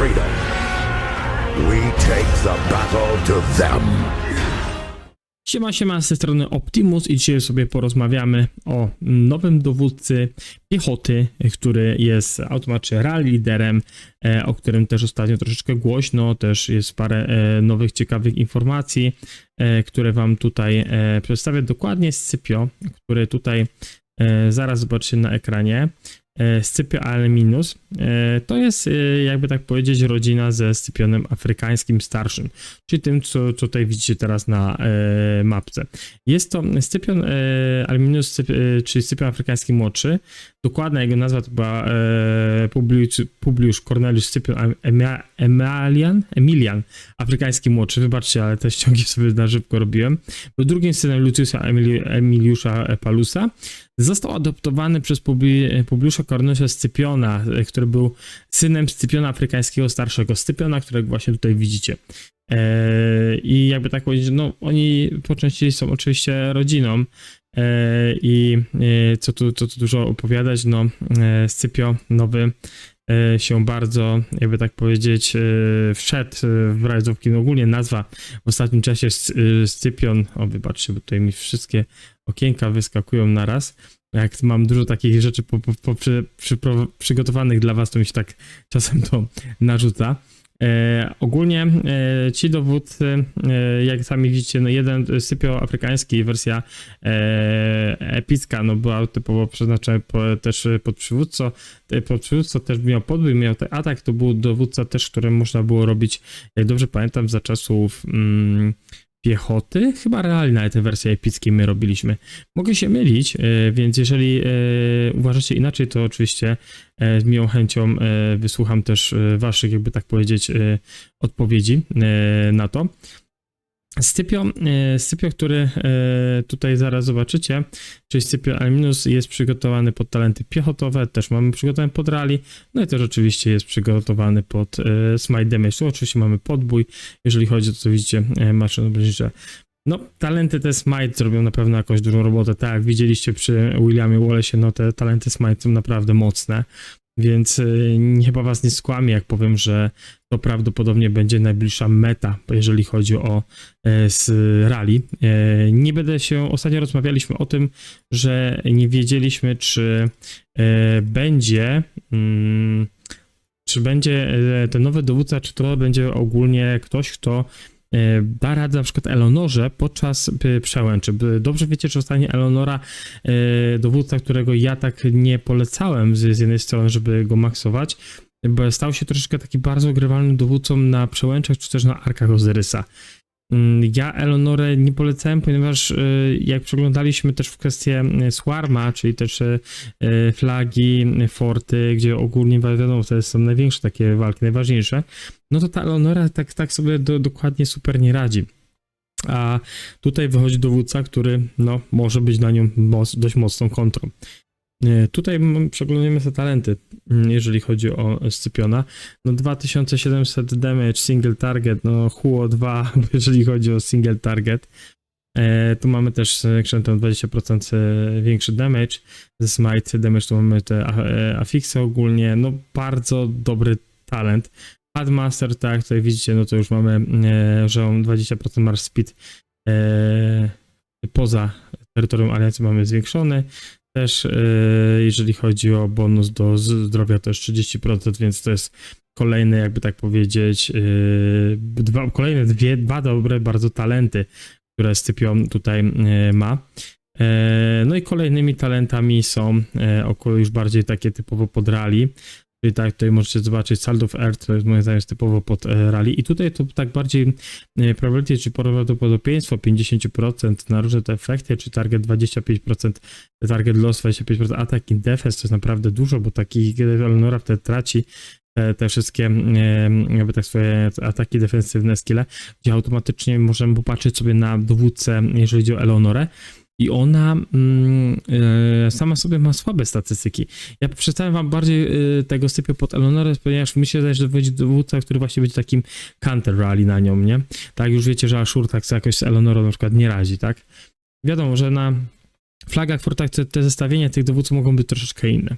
freedom. We take the battle to them. Siema, z tej strony Optimus i dzisiaj sobie porozmawiamy o nowym dowódcy piechoty, który jest automatycznie rally liderem, o którym też ostatnio troszeczkę głośno, też jest parę nowych, ciekawych informacji, które wam tutaj przedstawię. Dokładnie Scipio, który tutaj zaraz zobaczycie na ekranie. Scipio Alminus to jest, jakby tak powiedzieć, rodzina ze Scipionem afrykańskim starszym, czyli tym, co tutaj widzicie teraz na mapce. Jest to Scypion Alminus, czyli Scypion afrykański młodszy. Dokładna jego nazwa to była Publius Cornelius Scypion Emilian afrykański młodszy. Wybaczcie, ale te ściągi sobie na szybko robiłem. Był drugim synem Luciusa Emiliusza Palusa. Został adoptowany przez Publiusza Corneliusa Scypiona, który był synem Scypiona afrykańskiego starszego, Scypiona, którego właśnie tutaj widzicie. I jakby tak powiedzieć, no oni po części są oczywiście rodziną i co tu dużo opowiadać, no Scipio nowy się bardzo, jakby tak powiedzieć, wszedł w rajzówki. No ogólnie nazwa w ostatnim czasie Scypion, o wybaczcie, bo tutaj mi wszystkie okienka wyskakują naraz. Jak mam dużo takich rzeczy przygotowanych dla was, to mi się tak czasem to narzuca. Ogólnie ci dowódcy, jak sami widzicie, no jeden Scipio afrykański, wersja epicka, no była typowo przeznaczona też pod przywódcą. Pod przywódcą też miał podbój, miał ten atak, to był dowódca też, którym można było robić, jak dobrze pamiętam, za czasów piechoty, chyba realnie te wersje epickie my robiliśmy. Mogę się mylić, więc jeżeli uważacie inaczej, to oczywiście z miłą chęcią wysłucham też waszych, jakby tak powiedzieć, odpowiedzi na to. Scipio, który tutaj zaraz zobaczycie, czyli Scipio Alminus jest przygotowany pod talenty piechotowe, też mamy przygotowane pod rally, no i też oczywiście jest przygotowany pod smite damage. Tu oczywiście mamy podbój, jeżeli chodzi o to, co widzicie, maszyny obręcznicze. No, talenty te smite zrobią na pewno jakąś dużą robotę, tak jak widzieliście przy Williamie Wallace'ie, no te talenty smite są naprawdę mocne. Więc chyba was nie skłamię, jak powiem, że to prawdopodobnie będzie najbliższa meta, jeżeli chodzi o rally. Nie będę się, ostatnio rozmawialiśmy o tym, że nie wiedzieliśmy, czy będzie ten nowy dowódca, czy to będzie ogólnie ktoś, kto da radę na przykład Eleonorze podczas przełęczy. Dobrze wiecie, że ostatnio Eleonora, dowódca, którego ja tak nie polecałem z jednej strony, żeby go maksować, bo stał się troszeczkę taki bardzo grywalnym dowódcą na przełęczach, czy też na arkach Ozyrysa. Ja Eleonorę nie polecałem, ponieważ jak przeglądaliśmy też w kwestię Swarma, czyli też flagi, forty, gdzie ogólnie wiadomo, to są największe takie walki, najważniejsze, no to ta Eleonora tak sobie dokładnie super nie radzi. A tutaj wychodzi dowódca, który no, może być na nią dość mocną kontrą. Tutaj przeglądamy sobie talenty, jeżeli chodzi o Scypiona. No 2700 damage, single target, no Huo 2, jeżeli chodzi o single target. Tu mamy też krzętą 20% większy damage. Ze smite damage tu mamy te afiksy ogólnie, no bardzo dobry talent. Padmaster, tak, tutaj widzicie, no to już mamy, że on 20% march speed poza terytorium aliancji mamy zwiększony. Też jeżeli chodzi o bonus do zdrowia to jest 30%, więc to jest kolejne, jakby tak powiedzieć, kolejne dwa dobre bardzo talenty, które Scipio tutaj ma. No i kolejnymi talentami są około już bardziej takie typowo pod rally. Czyli tak, tutaj możecie zobaczyć Salt of Earth, to jest moim zdaniem typowo pod rally. I tutaj to tak bardziej probability, czy prawdopodobieństwo 50% na różne te efekty, czy target 25%, target loss 25%, attack in defense to jest naprawdę dużo, bo taki Eleonora wtedy traci te wszystkie jakby tak swoje ataki defensywne, skille, gdzie automatycznie możemy popatrzeć sobie na dowódcę, jeżeli chodzi o Eleonorę. I ona sama sobie ma słabe statystyki. Ja przedstawiam wam bardziej tego Scipio pod Eleonorę, ponieważ myślę, że to będzie dowódca, który właśnie będzie takim counter rally na nią, nie? Tak, już wiecie, że Ashur tak sobie jakoś z Eleonorą na przykład nie radzi, tak? Wiadomo, że na flagach, fortach te zestawienia tych dowódców mogą być troszeczkę inne.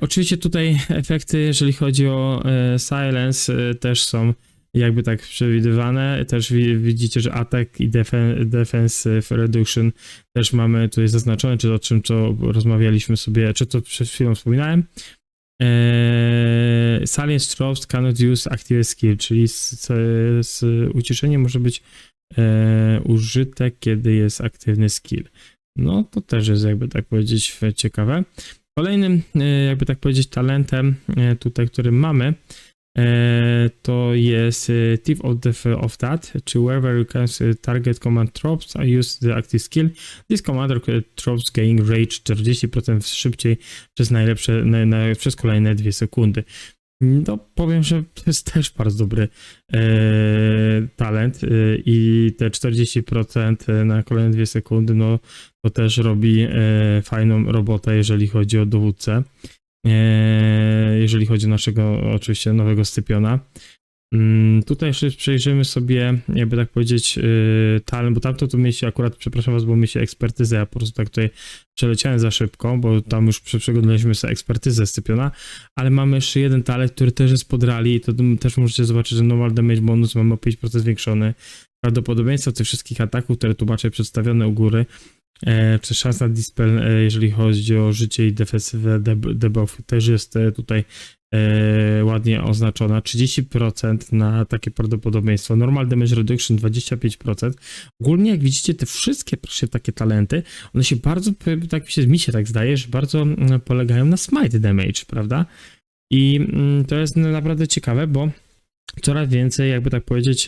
Oczywiście tutaj efekty, jeżeli chodzi o silence, też są jakby tak przewidywane. Też widzicie, że attack i defensive reduction też mamy tutaj zaznaczone, czy o czym to rozmawialiśmy sobie, czy to przed chwilą wspominałem. Silence drops cannot use active skill, czyli uciszenie może być użyte, kiedy jest aktywny skill. No to też jest jakby tak powiedzieć ciekawe. Kolejnym jakby tak powiedzieć talentem tutaj, który mamy, to jest Thief of That, czy wherever you can target command drops I use the active skill. This commander drops gain rage 40% szybciej przez kolejne 2 sekundy. No powiem, że to jest też bardzo dobry talent i te 40% na kolejne 2 sekundy, no to też robi fajną robotę, jeżeli chodzi o dowódcę. Jeżeli chodzi o naszego oczywiście nowego Scypiona. Tutaj jeszcze przejrzymy sobie, jakby tak powiedzieć, talent, bo tamto tu mieliście akurat, przepraszam was, bo mieliście ekspertyzę, ja po prostu tak tutaj przeleciałem za szybko, bo tam już przeglądaliśmy sobie ekspertyzę Scypiona, ale mamy jeszcze jeden talent, który też jest pod rally i to też możecie zobaczyć, że normal damage bonus mamy o 5% zwiększony. Prawdopodobieństwo tych wszystkich ataków, które tu macie przedstawione u góry, czy szans na dispel, jeżeli chodzi o życie i defensywę debuff, też jest tutaj ładnie oznaczona. 30% na takie prawdopodobieństwo. Normal damage reduction 25%. Ogólnie jak widzicie te wszystkie takie talenty, one się bardzo, tak mi się tak zdaje, że bardzo polegają na smite damage, prawda? I to jest naprawdę ciekawe, bo coraz więcej, jakby tak powiedzieć,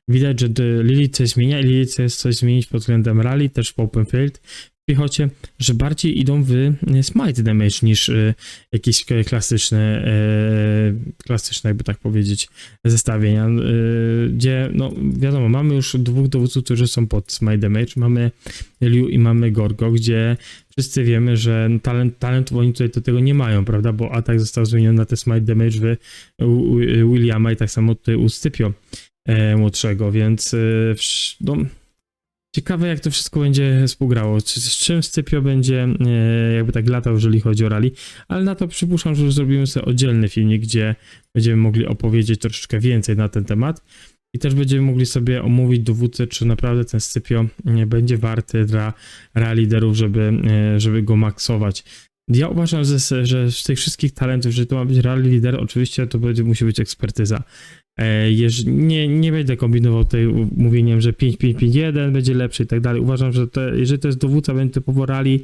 widać, że Lilith coś zmienia i Lilith chce coś zmienić pod względem rally, też w open field, w piechocie, że bardziej idą w smite damage niż jakieś klasyczne jakby tak powiedzieć, zestawienia, gdzie, no wiadomo, mamy już 2 dowódców, którzy są pod smite damage, mamy Liu i mamy Gorgo, gdzie wszyscy wiemy, że talentów oni tutaj do tego nie mają, prawda, bo atak został zmieniony na te smite damage u Williama i tak samo tutaj u Scipio młodszego, więc no, ciekawe jak to wszystko będzie współgrało, z czym Scipio będzie jakby tak latał, jeżeli chodzi o rally, ale na to przypuszczam, że już zrobimy sobie oddzielny filmik, gdzie będziemy mogli opowiedzieć troszeczkę więcej na ten temat i też będziemy mogli sobie omówić dowódcę, czy naprawdę ten Scipio będzie warty dla liderów, żeby go maksować. Ja uważam, że z tych wszystkich talentów, że to ma być rally lider, oczywiście to musi być ekspertyza. Nie będę kombinował tutaj mówieniem, że 5-5-5-1 będzie lepszy i tak dalej. Uważam, że jeżeli to jest dowódca, będzie typowo rally,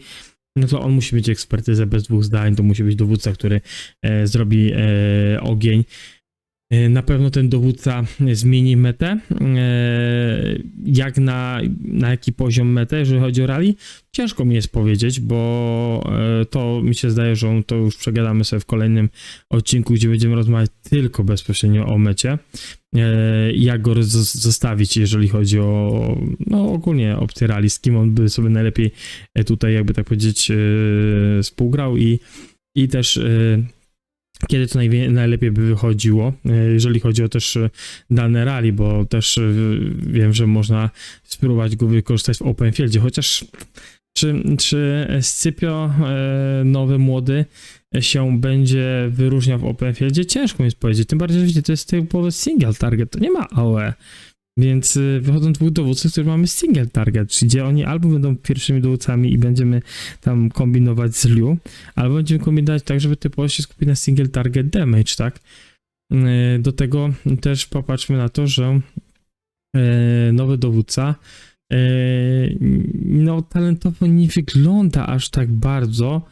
no to on musi mieć ekspertyzę bez 2 zdań, to musi być dowódca, który zrobi ogień. Na pewno ten dowódca zmieni metę. Jak na jaki poziom metę, jeżeli chodzi o rally? Ciężko mi jest powiedzieć, bo to mi się zdaje, że to już przegadamy sobie w kolejnym odcinku, gdzie będziemy rozmawiać tylko bezpośrednio o mecie. Jak go zostawić, jeżeli chodzi o no ogólnie opcję rally, z kim on by sobie najlepiej tutaj, jakby tak powiedzieć, współgrał i też kiedy to najlepiej by wychodziło, jeżeli chodzi o też dane rally, bo też wiem, że można spróbować go wykorzystać w open fieldzie, chociaż czy Scipio nowy, młody się będzie wyróżniał w open fieldzie? Ciężko mi jest powiedzieć, tym bardziej, że widzicie, to jest typowy single target, to nie ma AOE. Więc wychodzą 2 dowódców, którzy mamy single target, gdzie oni albo będą pierwszymi dowódcami i będziemy tam kombinować z Liu, albo będziemy kombinować tak, żeby typowo się skupić na single target damage, tak? Do tego też popatrzmy na to, że nowy dowódca no talentowo nie wygląda aż tak bardzo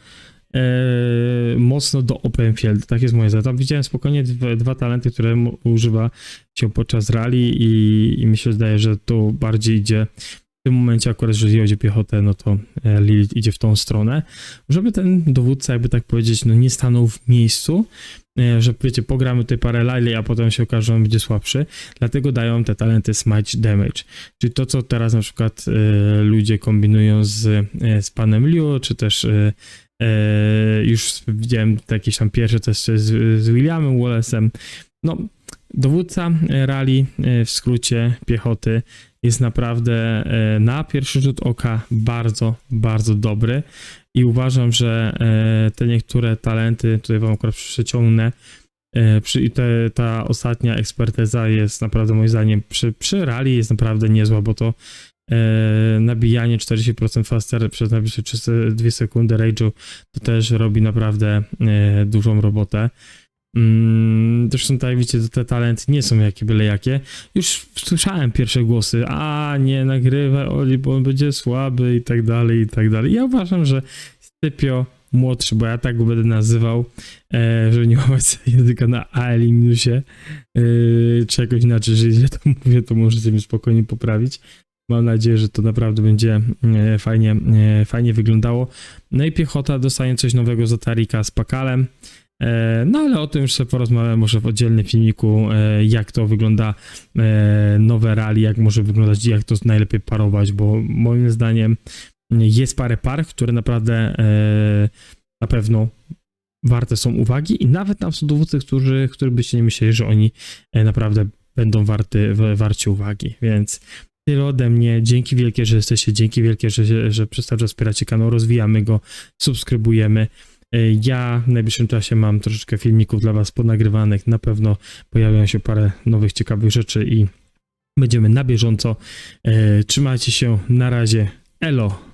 mocno do open field, tak jest moje zdanie. Tam widziałem spokojnie 2 talenty, które używa się podczas rally i mi się zdaje, że to bardziej idzie w tym momencie akurat, jeżeli chodzi o piechotę, no to Lilith idzie w tą stronę, żeby ten dowódca, jakby tak powiedzieć, no nie stanął w miejscu, że wiecie, pogramy tutaj parę rally, a potem się okaże, że on będzie słabszy, dlatego dają te talenty smite damage, czyli to, co teraz na przykład ludzie kombinują z panem Liu, czy też już widziałem jakieś tam pierwsze testy z Williamem Wallace'em. No, dowódca rally w skrócie piechoty jest naprawdę na pierwszy rzut oka bardzo, bardzo dobry i uważam, że te niektóre talenty, tutaj wam akurat przeciągnę, ta ostatnia ekspertyza jest naprawdę moim zdaniem przy rally jest naprawdę niezła, bo to nabijanie 40% faster przez najbliższe 2 sekundy rage'u to też robi naprawdę dużą robotę. Zresztą tutaj widzicie, te talenty nie są byle jakie. Już słyszałem pierwsze głosy, nie nagrywaj Oli, bo on będzie słaby i tak dalej, i tak dalej. Ja uważam, że Scipio młodszy, bo ja tak go będę nazywał, żeby nie łamać języka na AL i minusie, czy jakoś inaczej, że źle to mówię, to możecie mi spokojnie poprawić. Mam nadzieję, że to naprawdę będzie fajnie wyglądało. No i piechota dostanie coś nowego z Atarika z Pakalem. No ale o tym już sobie porozmawiamy może w oddzielnym filmiku, jak to wygląda nowe rally, jak może wyglądać, jak to najlepiej parować, bo moim zdaniem jest parę par, które naprawdę na pewno warte są uwagi i nawet tam są dowódcy, których byście nie myśleli, że oni naprawdę będą warci uwagi, więc tyle ode mnie. Dzięki wielkie, że jesteście, dzięki wielkie, że przez cały czas wspieracie kanał, rozwijamy go, subskrybujemy. Ja w najbliższym czasie mam troszeczkę filmików dla was ponagrywanych, na pewno pojawią się parę nowych, ciekawych rzeczy i będziemy na bieżąco. Trzymajcie się, na razie, elo!